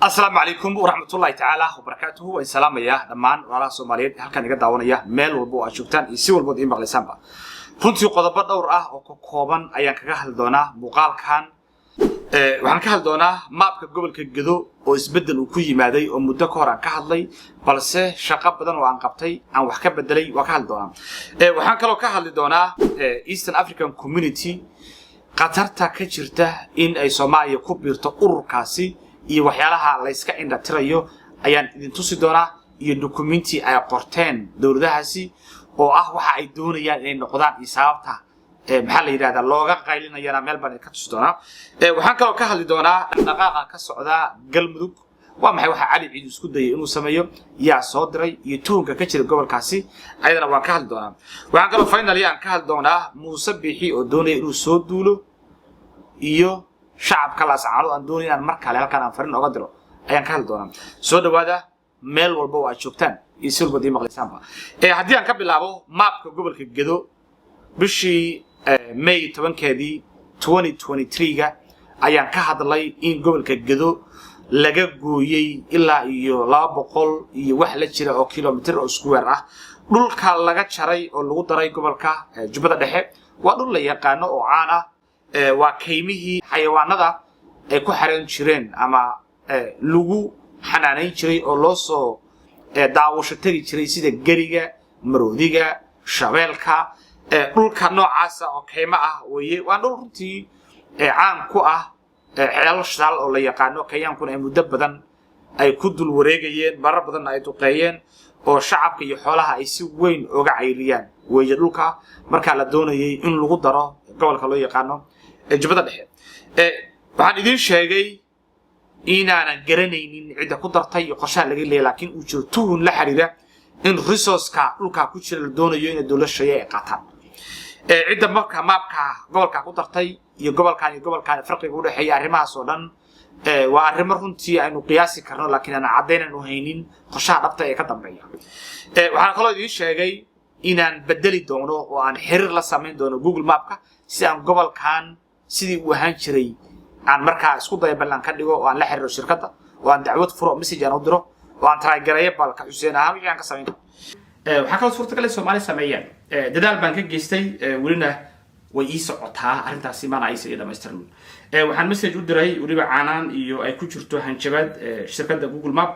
السلام عليكم ورحمة الله تعالى وبركاته والسلام يا دمان وعلى الصوماليين halkan iga daawanaya meel walba oo aad joogtaan iyo si walba in maqlaysaanba runtii qodobo dhowr ah oo ka kooban ayaan kaga hadli doonaa muuqaalkan waxaan ka hadli doonaa maapka gobolka Gedo oo isbedel uu ku yimaaday oo muddo ka hor aan ka hadlay balse shaqo badan oo aan qabtay aan wax ka bedelay waa ka hadli doonaa waxaan kaloo ka hadli doonaa Eastern African Community qatarta ka jirta in ay Soomaaliya ku biirto ururkaasi iyo waxyaalaha la iska indha tirayo ayaan idin tusi doonaa iyo dokumenti ay qorteen dawladahaasi oo ah waxa ay doonayaan inay noqdaan sababta maxaa la yiraahdaa looga qaylinayana meel baan ka tusi doonaa waxaan kaloo ka hadli doonaa dhaqaaqa ka socda Galmudug waa maxay waxa Cali Ciid isku dayay inuu sameeyo yaa soo diray iyo tuunka ka jira gobolkaasi ayadana waan ka hadli doonaa waxaan kaloo finally aan ka hadli doonaa Muuse Bixi oo doonaya inuu soo duulo iyo shacabka la saacado aan doonayaan mar kale halkan aan farin uga diro ayaan ka hadli doonaa soo dhawaada meel walba oo aad joogtaan iyo si walba diin maqlaysaanba haddii aan ka bilaabo maapka gobolka Gedo bishii May 10keedii 2023ga ayaan ka hadlay in gobolka Gedo laga gooyay ilaa iyo 200 iyo wax la jira oo kilomitir oo square ah dhulka laga jaray oo lagu daray gobolka Jubbada Dhexe waa dhul la yaqaan oo caan ah waa kaymihii xayawaanada ay ku xareen jireen ama lagu xanaaneyn jiray oo loo soo daawasho tagi jiray sida gariga maroodiga shabeelka dhulka noocaas oo kayma ah weeye waa dhul runtii caan ku ah xeelal shal oo la yaqaano kayaankuna ay muddo badan ay ku dul wareegayeen marar badan ay duqeeyeen oo shacabka iyo xoolaha ay si weyn uga cayriyaan weeye dhulka marka la doonayay in lagu daro gobolka loo yaqaano Jubbada Dhexe waxaan idin sheegay inaanan garanaynin cid ku dartay iyo qorshaha laga leeyahay laakiin uu jiro tuun la xiriira in resource-ka dhulka ku jira la doonayo in dawladda ay qaataan cid marka maapka gobolka ku dartay iyo gobolkan farqiga u dhaxeeya arrimahaas oo dhan waa arrimo runtii aynu qiyaasi karno laakiin aan cadeynan u haynin qorshaha dhabta ee ka dambeeya waxaan kaloo idin sheegay inaan bedeli doono oo aan xiriir la sameyn doono Google Mapka si aan gobolkan sidii uu ahaan jiray aan markaa isku dayo ballan ka dhigo oo aan la xiriiro shirkadda oo aan dacwad furo message aan u diro oo aan try gareeyo balka Xuseen ahaan wixii aan ka sameyn waxa kale suurtagal ah Soomaaliya sameeyaan dadaal baan ka geystay welina way ii socotaa arintaasi maana ay sii dhameystirno waxaan message u diray waliba caanaan iyo ay ku jirto hanjabad shirkadda Google Map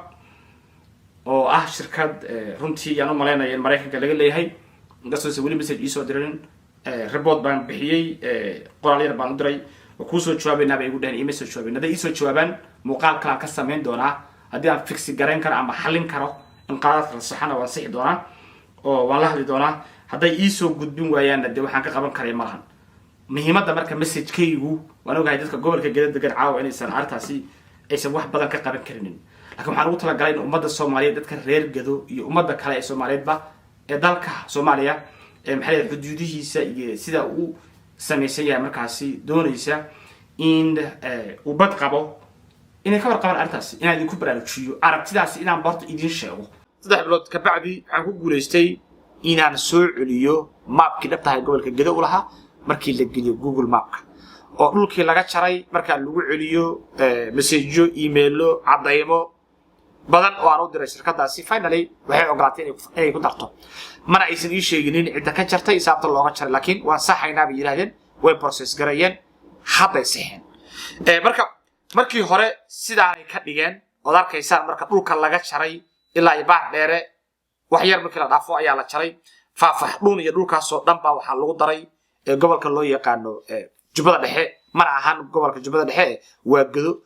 oo ah shirkad runtii aan u maleynayay in Mareykanka laga leeyahay inkastoon wali message ii soo dirin report baan bixiyay qoraal yar baan u diray oo ku soo jawaabayna bay igu dhahan email soo jawaabay nada ii soo jawaabaan muuqaal kale ka sameyn doonaa haddii aan fix gareyn karo ama xalin karo in qaadadka saxana waan sixi doonaa oo waan la hadli doonaa hadday ii soo gudbin waayaan dad waxaan ka qaban karay malahan muhiimadda marka message-kaygu waan ogahay dadka gobolka Gedo degan caawa inaysan artaasi aysan wax badan ka qaban karinin laakiin waxaan ugu talagalay in ummadda Soomaaliyeed dadka reer Gedo iyo ummadda kale ee Soomaaliyeedba ee dalka Soomaaliya maxay xuduudihiisa iyo sida uu sameeyay yahay markaasi doonaysa in uu bad qabo inay ka warqabaan artaasi inaan idinku baraarujiyo aragtidaasi inaan barto idin sheego 3 bilood ka bacdi waxaan ku guuleystay inaan soo celiyo maapkii dhabta gobolka Gedo u lahaa markii la geliyo Google Mapka oo dhulkii laga jaray marka lagu celiyo message emailo cadaymo badan oo aan u diray shirkadaasi finally waxay ogolaatay inay ku darto mana aysan ii sheegin cid ka jartay sababta looga jaray laakiin waan saxaynaa bay yiraahdeen way process gareeyeen hadday saxeen markii hore sidaan ay ka dhigeen oo arkaysaan marka dhulka laga jaray ilaa baax dheere wax yar markii la dhaafo ayaa la jaray faafax dhun iyo dhulkaas oo dhan baa waxa lagu daray gobolka loo yaqaano Jubbada Dhexe mar ahaan gobolka Jubbada Dhexe waa Gedo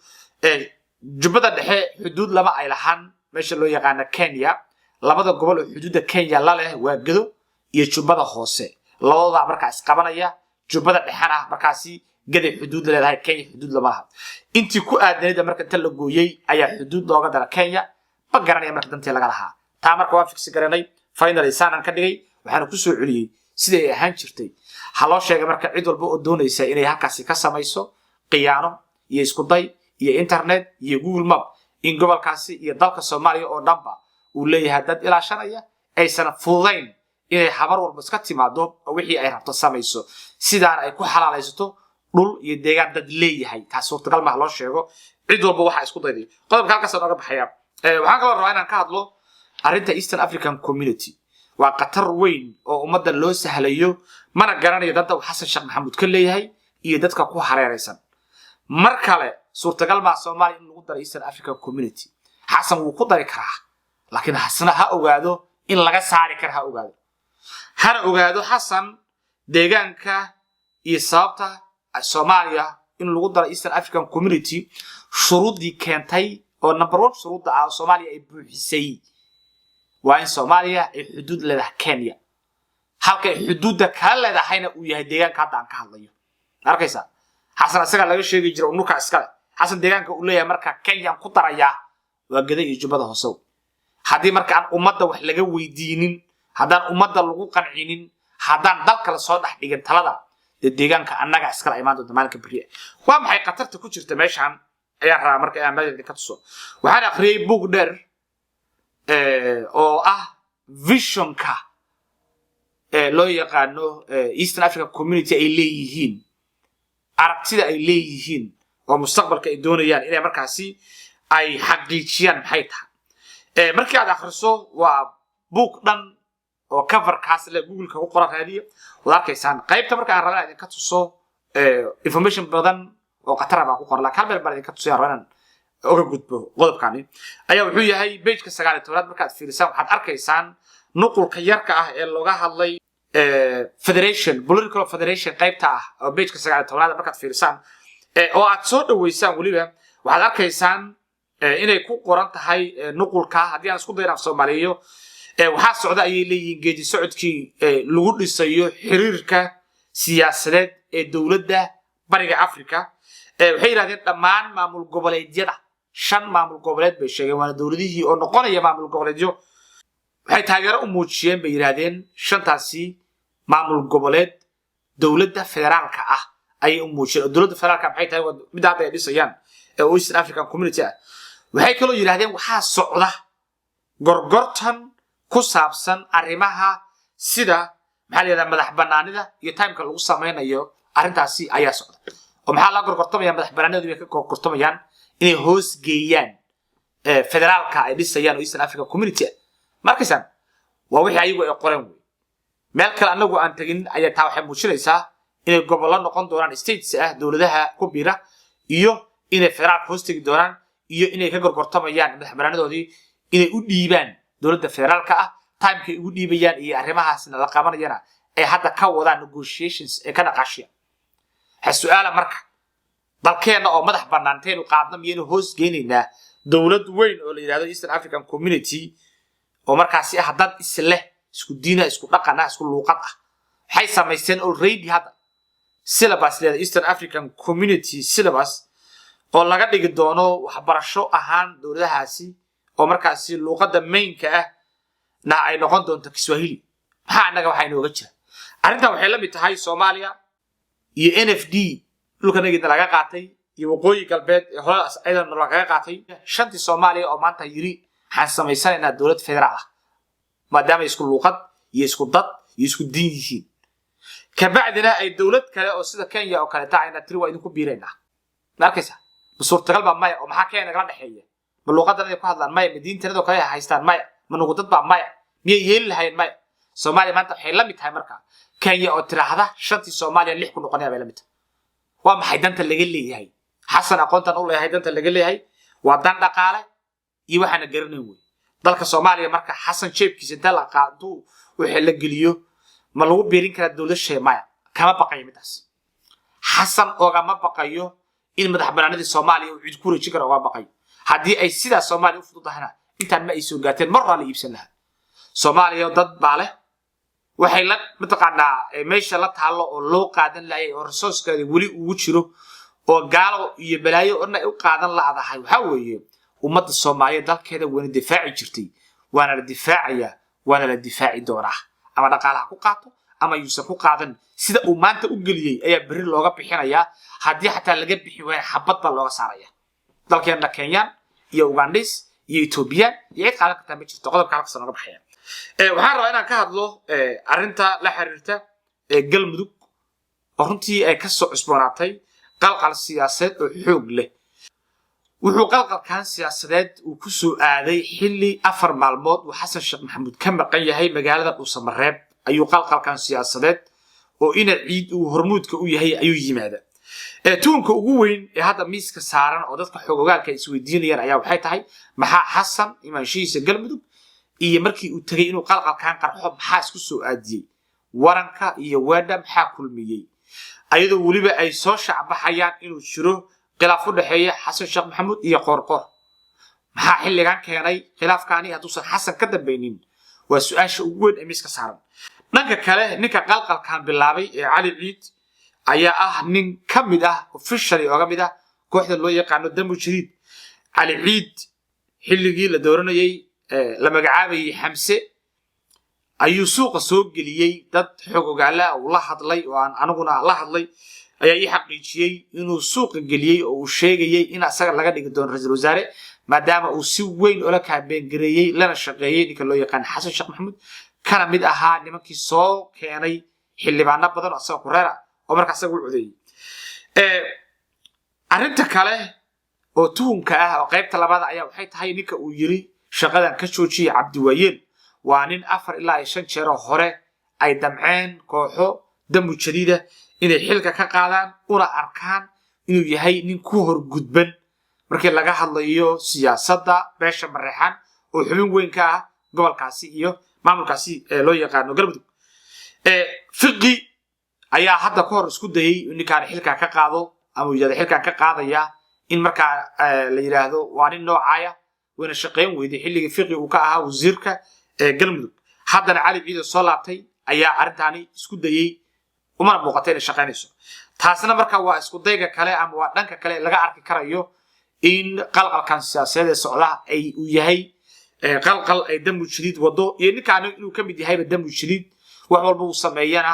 Jubbada Dhexe xuduud lama ay lahaan meesha loo yaqaan Kenya labada gobol oo xuduudda Kenya la leh waa Gedo iyo Jubbada Hoose labada markaas qabanaya Jubbada Dhexana markaasi Gedo xuduud leedahay Kenya xuduud lama laha intii ku aadneeda marka tan la gooyay ayaa xuduud looga dara Kenya ba garanaya marka dantii laga lahaa taa marka waa fix garanay finally saanan ka dhigay waxaan ku soo celiyay sidii ay ahaan jirtay haloo sheegay marka cid walba oo doonaysa inay halkaasi ka samayso qiyaano iyo isku day iyo internet iyo Google Map in gobolkaasi iyo dalka Soomaaliya oo dhanba uu leeyahay dad ilaashanaya aysan fududayn inay habar walba iska timaado wixii ay rabto samayso sidaan ay ku xalaalaysato dhul iyo deegaan dad leeyahay taas suurtagal ma loo sheego cid walba waxa isku dayday qodobka halkaas nooga baxaya waxaan kala rabaa inaan ka hadlo arrinta Eastern African Community waa qatar weyn oo ummadda loo sahlayo mana garanayo dadka Xasan Sheekh Maxamuud ka leeyahay iyo dadka ku hareeraysan mar kale suurtagal ma Soomaaliya in lagu daro Eastern African Community Xasan wuu ku dari karaa laakiin Xasan ha ogaado in laga saari karo ha ogaado hana ogaado Xasan deegaanka iyo sababta Soomaaliya in lagu daro Eastern African Community shuruudii keentay oo number 1 shuruudda ah Soomaaliya ay buuxisay waa in Soomaaliya ay xuduud leedahay Kenya halka xuduudda kala leedahayna uu yahay deegaanka hadda aan ka hadlayo arkaysa Xasan asaga laga sheegay jiro unuka iskale Xasan deegaanka uu leeyahay marka Kenya ku daraya waa gaday iyo jubada hoosow hadii marka aan ummadda wax laga weydiinin hadaan ummadda lagu qancinin hadaan dalka la soo dhax dhigin talada deegaanka annaga iskala imaan doonta maalinka bariye waa maxay qatarta ku jirta meeshan ayaa raa marka aan meel ka tuso waxaan akhriyay book dheer oo ah visionka loo yaqaano Eastern African Community ay leeyihiin aragtida ay leeyihiin oo mustaqbalka ay doonayaan inay markaasi ay xaqiijiyaan maxay tahay markii aad akhriso waa book dhan oo cover kaas la Google-ka ku qoran raadiyo wada arkaysaan qaybta marka aan rabaa idin ka tuso information badan oo qatar ah ku qoran la kalmeel baan idin ka tusiyaa rabaan oga gudbo qodobkani ayaa wuxuu yahay page-ka 19aad marka aad fiirisaan waxaad arkaysaan nuqulka yarka ah ee looga hadlay federation political federation qaybta ah oo page-ka 19aad marka aad fiirisaan oo aad soo dhaweysaan waliba waxaad arkaysaan inay ku qoran tahay nuqulka hadii aan isku dayno Soomaaliyeeyo waxa socda ay leeyihiin geedi socodkii lagu dhisayo xiriirka siyaasadeed ee dawladda bariga Afrika waxay yiraahdeen dhammaan maamul goboleedyada 5 maamul goboleed bay sheegeen waana dawladihii oo noqonaya maamul goboleedyo waxay taageero u muujiyeen bay yiraahdeen 5taasi maamul goboleed dawladda federaalka ah ay u muujiyeen dawladda federaalka maxay tahay mid hadda ay dhisayaan East African Community waxay kaloo yiraahdeen waxa socda gorgortan ku saabsan arrimaha sida maxaliyada madax banaanida iyo timeka lagu sameeyo arintaasi ayaa socda oo maxaa la gorgortamaya madax banaanida ay ka gorgortamayaan inay hoos geeyaan federaalka ay dhisayaan Eastern African Community markaysan waa wixii ayagu ay qoreen way meel kale anagu aan tagin ayaa taa waxay muujinaysaa inay gobollo noqon doonaan states ah dawladaha ku biira iyo inay federaalka hoos tagi doonaan iyo inay ka gorgortamayaan madax banaanidoodii inay u dhiibaan dawladda federaalka ah timekii ugu dhiibayaan iyo arrimahaasna la qabanayana ay hadda ka wadaan negotiations ee ka dhaqaashiya su'aala marka dalkeena oo madax banaanteen u qaadna miyeen hoos geenaynaa dawlad weyn oo la yiraahdo Eastern African Community oo markaasi ah dad isla isku diina isku dhaqana isku luuqad ah waxay sameeyeen already hadda syllabus leeyahay Eastern African Community syllabus oo laga dhigi doono waxbarasho ahaan dawladahaasi oo markaasi luuqada mainka ah na ay noqon doonto Kiswahili waxa anaga waxa inooga jira arinta waxay la mid tahay Soomaaliya iyo NFD dhulka nagida laga qaatay iyo waqooyi galbeed ee hore aydan laga qaatay shantii Soomaaliya oo maanta yiri waxaan sameysanaynaa dawlad federaal ah maadaama isku luuqad iyo isku dad iyo isku diin yihiin ka bacdina ay dawlad kale oo sida Kenya oo kale taayna tiri waa idin ku biireynaa markaysa suurtagal ba may oo maxaa Kenya naga dhaxeeya ma luuqadan ay ku hadlaan may diinteedu kale haystaan may ma nugu dad ba may miyay yeelahayn may Soomaaliya maanta waxay la mid tahay marka Kenya oo tiraahda shantii Soomaaliya 6 ku noqonaya bay la mid tahay waa maxay danta laga leeyahay Xasan aqoontan u leeyahay danta laga leeyahay waa dan dhaqaale iyo waxana garanay way dalka Soomaaliya marka Xasan jeebkiisa inta la qaado wixii la geliyo ma lagu beerin kara dawlad sheemaya kama baqayo midaas Xasan oga ma baqayo in madax banaanida Soomaaliya uu cid ku reeji karo oga baqayo hadii ay sida Soomaaliya u fududahana intaan ma ay soo gaateen mar raali iibsan lahaa Soomaaliya dad baale waxay la mataqaanaa meesha la taalo oo loo qaadan laayay oo resource-keeda wali ugu jiro oo gaalo iyo balaayo oo ay u qaadan laadahay waxa weeye ummadda Soomaaliya dalkeeda wada difaaci jirtay waana la difaacaya waana la difaaci doonaa ama dhaqaalaha ku qaato ama yuusan ku qaadan sida uu maanta u galiyay ayaa bari looga bixinayaa hadii xataa laga bixi waayo xabad baa looga saaraya dalkeena Kenya iyo Ugandis iyo Ethiopia iyo qaadan kartaa ma jirto qodobka halka sano baxaya waxaan rabaa inaan ka hadlo arinta la xiriirta galmudug oo runtii ay ka soo cusboonaatay qalqal siyaasadeed oo xoog leh wuxuu qalqalkan siyaasadeed uu ku soo aaday xilli 4 maalmood uu xasan sheekh maxamuud ka maqan yahay magaalada Dhuusamareeb ayuu qalqalkan siyaasadeed oo ina ciid uu hormuudka u yahay ayuu yimaada tuunka ugu weyn ee hadda miiska saaran oo dadka xogogaalka isweydiinayaan ayaa waxay tahay maxaa xasan imaanshiisa galmudug iyo markii uu tagay inuu qalqalkan qarxo maxaa isku soo aadiyay waranka iyo weedha maxaa kulmiyay ayadoo waliba ay soo shacbaxayaan inuu jiro khilaaf u dhaxeeya xasan sheekh maxamuud iyo qorqor maxaa xilligan keenay khilaafkaani hadduusan xasan ka dambaynin waa su'aasha ugu weyn ee miiska saaran dhanka kale ninka qalqalkan bilaabay ee cali ciid ayaa ah nin ka mid ah officially oo ka mid ah kooxda loo yaqaano damu jiriid cali ciid xilligii la dooranayay la magacaabayay xamse ayuu suuqa soo geliyay dad xogogaala oo la hadlay oo aan anaguna la hadlay ayaa ii xaqiijiyay inuu suuqa geliyay oo uu sheegayay in asaga laga dhigi doono ra'iisul wasaare maadaama uu si weyn ula kaabeen gareeyay lana shaqeeyay ninka loo yaqaan xasan sheekh maxamuud kana mid ahaa nimankii soo keenay xildhibaano badan oo asaga ku reer ah oo markaa asaga u codeeyay arrinta kale oo tuhunka ah oo qaybta labaad ayaa waxay tahay ninka uu yiri shaqadan ka joojiyay Cabdi Waayeel waa nin 4 ilaa 5 jeer hore ay damceen kooxo damu jadiida inay xilka ka qaadaan una arkaan inuu yahay nin ku horgudban markii laga hadlayo siyaasadda beesha Mareexaan oo xubin weyn ka ah gobolkaasi iyo maamulkaasi loo yaqaan galmudug fiqi ayaa hadda ka hor isku dayay in ninkaan xilka ka qaado ama uu xilkan ka qaadaya in markaa la yiraahdo waa nin noocaaya wayna shaqeyn weyday xilligii fiqi uu ka ahaa wasiirka galmudug haddana cali ciid soo laabtay ayaa arrintaani isku dayay uma muuqatay in shaqeynayso taasna markaa waa isku dayga kale ama waa dhanka kale laga arki karayo in qalqalkan siyaasadeed socda ay u yahay qalqal ay damu jiriid wado iyo ninkaan inuu ka mid yahay damu jiriid wax walba uu sameeyana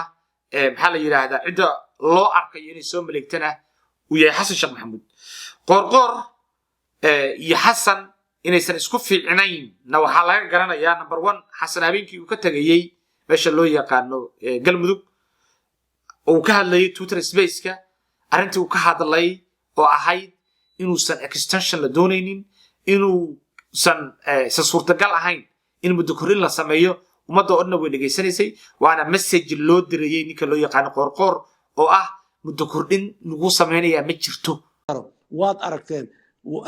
maxaa la yiraahdaa cida loo arkay inay soo maleegtana uu yahay xasan sheekh maxamuud qorqor iyo xasan inaysan isku fiicnayn na waxa laga garanayaa number 1 xasan habeenkii uu ka tagayay meesha loo yaqaano galmudug oo ka hadlayay Twitter space-ka arintii uu ka hadlay oo ahayd inuusan extension la doonaynin inuusan suurtagal ahayn in muddo korin la sameeyo ummadda oo dhan way dhageysanaysay waana message loo dirayay ninka loo yaqaan qorqor oo ah muddo kordhin lagu sameeynaya ma jirto waad aragteen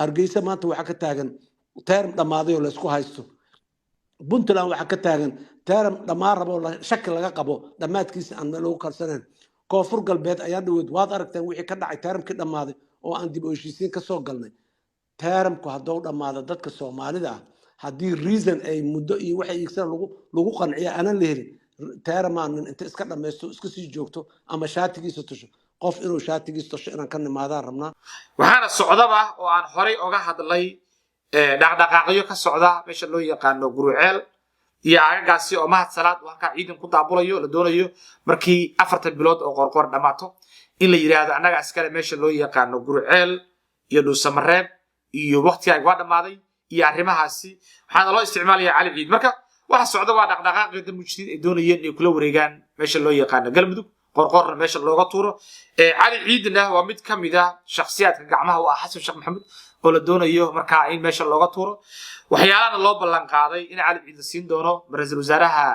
Hargeysa maanta waxa ka taagan term dhamaaday oo la isku haysto Puntland waxa ka taagan term dhamaan rabo shaki laga qabo dhamaadkiisa aan loo kalsaneen koonfur galbeed ayaa dhaweyd waad aragteen wixii ka dhacay termkii dhamaaday oo aan dib u heshiisiin ka soo galnay termku hadduu dhamaado dadka Soomaalida ah haddii reason ay muddo iyo waxa iigsan lagu qanciyo aanan la helin termaan inta iska dhameysto iska sii joogto ama shaatigiisa tusho qof inuu shaatigiisa tusho inaan ka nimaadaan rabnaa waxaana socdaba oo aan horay uga hadlay dhaqdhaqaaqyo ka socda meesha loo yaqaano Guruceel iyo aagaasi oo mahad salaad waxa ciidan ku daabulayo la doonayo markii 4 bilood oo qorqor dhamaato in la yiraahdo anaga askari meesha loo yaqaano Guruceel iyo Dhuusamareeb iyo waqti ay waa dhamaaday iyo arrimahaasi waxaan loo isticmaalayaa cali ciid marka waxa socda waa dhaqdhaqaaqyo damu jiriid ay doonayeen inay kula wareegaan meesha loo yaqaano galmudug qorqorna meesha looga tuuro cali ciidna waa mid ka mid ah shakhsiyaadka gacmaha u ah xasan sheekh maxamuud oo la doonayo markaa in meesha looga tuuro waxyaalaha loo ballan qaaday in cali ciid la siin doono ra'iisul wasaaraha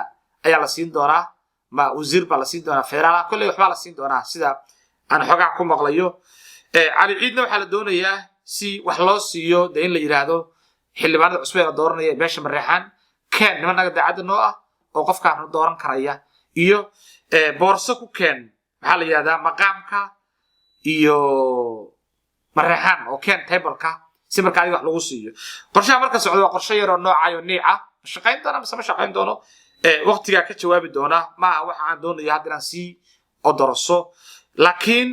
ayaa la siin doonaa ma wasiir baa la siin doonaa federaal kulli waxba la siin doonaa sida aan xogaa ku maqlayo cali ciidna waxa la doonayaa si wax loo siiyo in la yiraahdo xildhibaanada cusub ee la dooranaya beesha Mareexaan keen nimanka daacad noo ah oo qofkaan dooran karaya iyo boorso ku keen maxaa la yiraahdaa maqaamka iyo Mareexaan oo keen table-ka si markaa wax lagu siiyo qorshaha marka socdo waa qorshe yar oo noocayo niica shaqayn doona ama shaqayn doono waqtiga ka jawaabi doona ma waxa aan doonayo hadda si oo doroso laakiin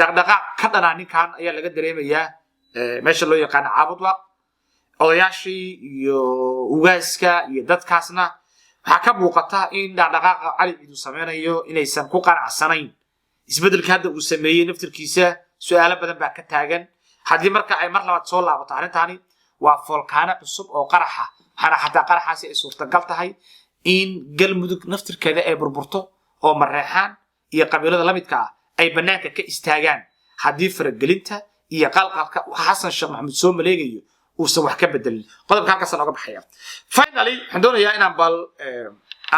dhaqdhaqaaq ka dhanaa ninkan ayaa laga dareemayaa meesha loo yaqaan caabudwaaq odayaashii iyo ugaaska iyo dadkaasna waxa ka muuqata in dhaqdhaqaaqa cali ciid uu sameynayo inaysan ku qanacsanayn isbedelka hadda uu sameeyay naftirkiisa su'aalo badan baa ka taagan haddii marka ay mar labaad soo laabato arrintaani waa volkaano cusub oo qaraxa waxaana xataa qaraxaasi ay suurtagal tahay in galmudug naftirkeeda ay burburto oo Mareexaan iyo qabiilada la midka ah ay banaanka ka istaagaan haddii faragelinta iyo qalqalka xasan sheekh maxamed soo maleegayo uusan wax ka bedelin qodobka halkaas aan uga baxaya finally waxaan doonayaa inaan bal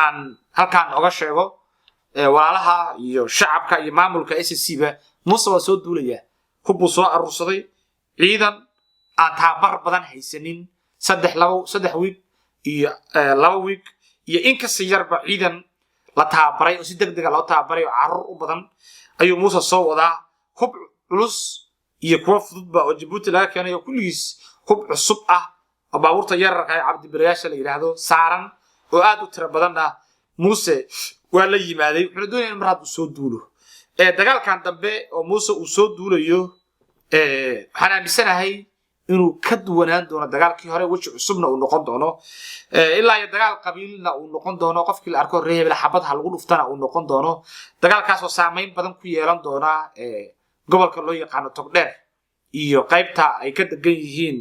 aan halkaan uga sheego walaalaha iyo shacabka iyo maamulka SSC ba Muuse waa soo duulaya hubbu soo arursaday ciidan aan tababar badan haysanin 3 week iyo 2 week iyo in ka sii yarba ciidan la tababaray oo si degdeg ah loo tababaray oo carruur u badan ayuu Muuse soo wadaa hub culus iyo kuwa fududba oo Djibouti laga keenay kulligiis hub cusub ah oo baabuurta yararka ay cabdi barayaasha la yiraahdo saaran oo aad u tiro badan Muuse waa la yimaaday wuxuu doonayay in marad uu soo duulo dagaalkan dambe oo Muuse uu soo duulayo waxaan aaminsanahay inuu ka duwanaan doono dagaalkii hore wajhi cusubna uu noqon doono ilaa iyo dagaal qabiilna uu noqon doono qofkii la arko reebel xabadha lagu dhuftana uu noqon doono dagaalkaas oo saameyn badan ku yeelan doona gobolka loo yaqaan Togdheer iyo qaybta ay ka degan yihiin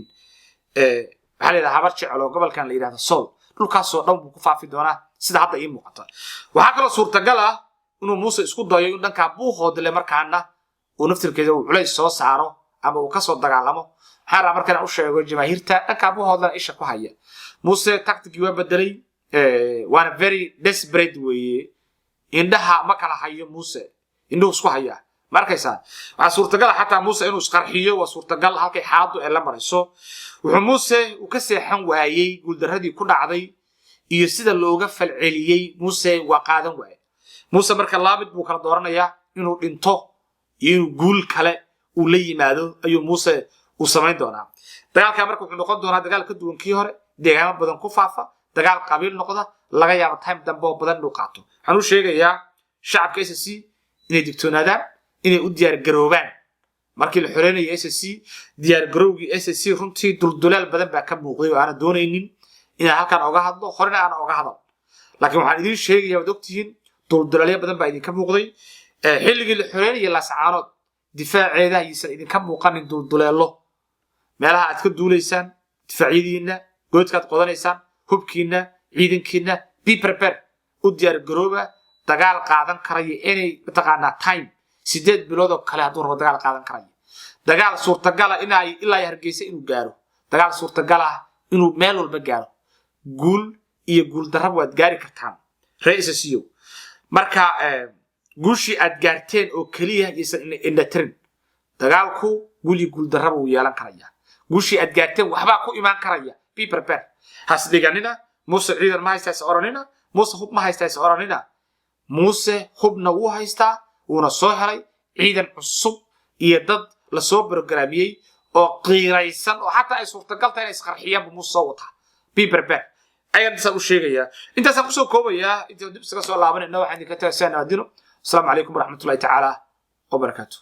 waxa la yiraahdaa habar jecelo gobolkan la yiraahdo Sool dhulkaas oo dhan buu ku faafi doona sida hadda ii muuqata waxa kale suurtagal ah inuu Muuse isku dayo in dhanka buuhoodle markaana uu naftirkeeda uu culays soo saaro ama uu ka soo dagaalamo waxaan markaan u sheego jamaahirta dhanka buuhoodle isha ku haya Muuse tactic waa bedelay waana very desperate way indhaha ma kala hayo Muuse indhuhu isku haya markaysan waxa suurtagal ah xataa Muuse inuu isqarxiyo waa suurtagal halkay xaaladu ay la marayso wuxuu Muuse uu ka seexan waayay guuldaradii ku dhacday iyo sida looga falceliyay Muuse waa qaadan waayay Muuse marka laabid buu kala dooranayaa inuu dhinto iyo guul kale uu la yimaado ayuu Muuse uu sameyn doonaa dagaalka marka wuxuu noqon doonaa dagaal ka duwan kii hore deegaano badan ku faafa dagaal qabiil noqda laga yaabo time dambe oo badan uu qaato waxaan u sheegayaa shacabka SSC inay digtoonaadaan inay u diyaar garoobaan markii la xoreeyay SSC diyaar garowgii SSC runtii duldulaal badan baa ka muuqday oo aan doonaynin inaan halkaan uga hadlo horena aan uga hadlo laakiin waxaan idin sheegayaa wad ogtihiin duldulaal badan baa idin ka muuqday xilligii la xoreeyay la sacaanood difaaceeda aysan idin ka muuqanin duldulaalo meelaha aad ka duuleysaan difaacyadiina goodkaad qodanaysaan hubkiina ciidankiina be prepare u diyaar garooba dagaal qaadan karaya inay taqaanaa time 8 bilood oo kale haduu rabo dagaal qaadan karaya dagaal suurtagal ah inay ilaa Hargeysa inuu gaaro dagaal suurtagal ah inuu meel walba gaaro guul iyo guul darraba waad gaari kartaan SSC marka guushi aad gaarteen oo kaliya aysan indhatirin dagaalku guul iyo guul darraba uu yeelan karaya guushi aad gaarteen waxba ku iman karaya be prepare hasdiganina Muuse ciidan ma haysta oranina Muuse hub ma haysta oranina Muuse hubna wuu haystaa una soo helay ciidan cusub iyo dad la soo programiyay oo qiiraysan oo xataa ay suurtagal tahay inay isqarxiyaan Muuse soo wata be prepare ayaan soo sheegaya intaas aan ku soo koobaya inta dib isaga soo laabanayna waxaan idinka taasana adino السلام عليكم ورحمة الله تعالى وبركاته.